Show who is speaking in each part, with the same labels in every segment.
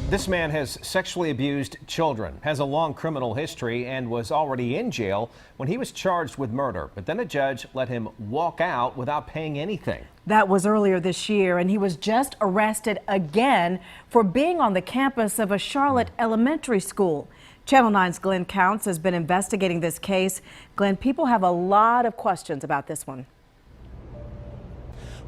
Speaker 1: This man has sexually abused children, has a long criminal history, and was already in jail when he was charged with murder. But then a judge let him walk out without paying anything.
Speaker 2: That was earlier this year, and he was just arrested again for being on the campus of a Charlotte elementary school. Channel 9's Glenn Counts has been investigating this case. Glenn, people have a lot of questions about this one.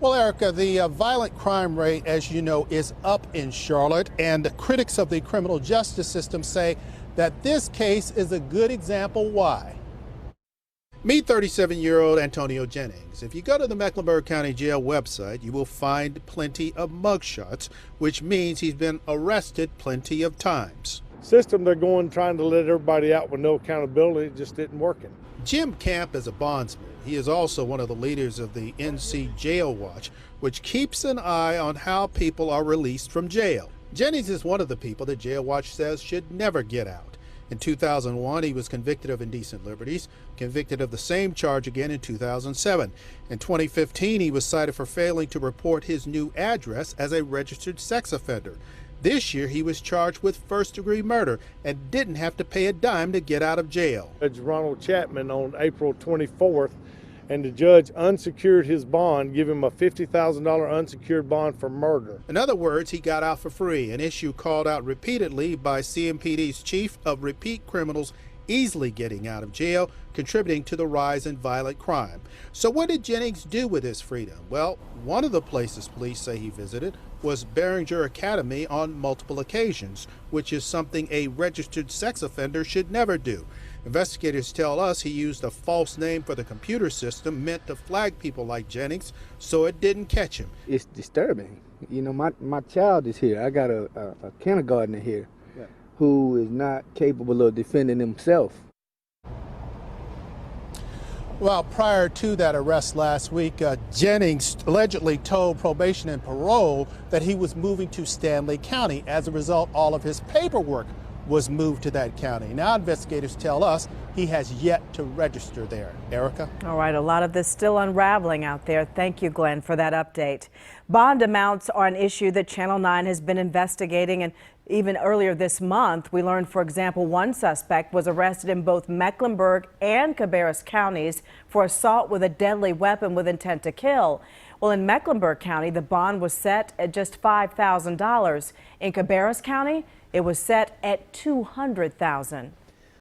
Speaker 3: Well, Erica, the violent crime rate, as you know, is up in Charlotte, and critics of the criminal justice system say that this case is a good example why. Meet 37-year-old Antonio Jennings. If you go to the Mecklenburg County Jail website, you will find plenty of mugshots, which means he's been arrested plenty of times.
Speaker 4: System they're going trying to let everybody out with no accountability, it just isn't working.
Speaker 3: Jim Camp is a bondsman. He is also one of the leaders of the NC Jail Watch, which keeps an eye on how people are released from jail. Jennings is one of the people that Jail Watch says should never get out. In 2001, he was convicted of indecent liberties, convicted of the same charge again in 2007. In 2015, he was cited for failing to report his new address as a registered sex offender. This year, he was charged with first-degree murder and didn't have to pay a dime to get out of jail.
Speaker 4: Judge Ronald Chapman on April 24th, and the judge unsecured his bond, giving him a $50,000 unsecured bond for murder.
Speaker 3: In other words, he got out for free, an issue called out repeatedly by CMPD's chief of repeat criminals easily getting out of jail, contributing to the rise in violent crime. So what did Jennings do with his freedom? Well, one of the places police say he visited was Behringer Academy on multiple occasions, which is something a registered sex offender should never do. Investigators tell us he used a false name for the computer system meant to flag people like Jennings so it didn't catch him.
Speaker 5: It's disturbing. You know, my child is here. I got a kindergartner here who is not capable of defending himself.
Speaker 3: Well, prior to that arrest last week, Jennings allegedly told probation and parole that he was moving to Stanley County. As a result, all of his paperwork was moved to that county. Now investigators tell us he has yet to register there. Erica?
Speaker 2: All right, a lot of this still unraveling out there. Thank you, Glenn, for that update. Bond amounts are an issue that Channel 9 has been investigating, and even earlier this month, we learned, for example, one suspect was arrested in both Mecklenburg and Cabarrus counties for assault with a deadly weapon with intent to kill. Well, in Mecklenburg County, the bond was set at just $5,000. In Cabarrus County, it was set at $200,000.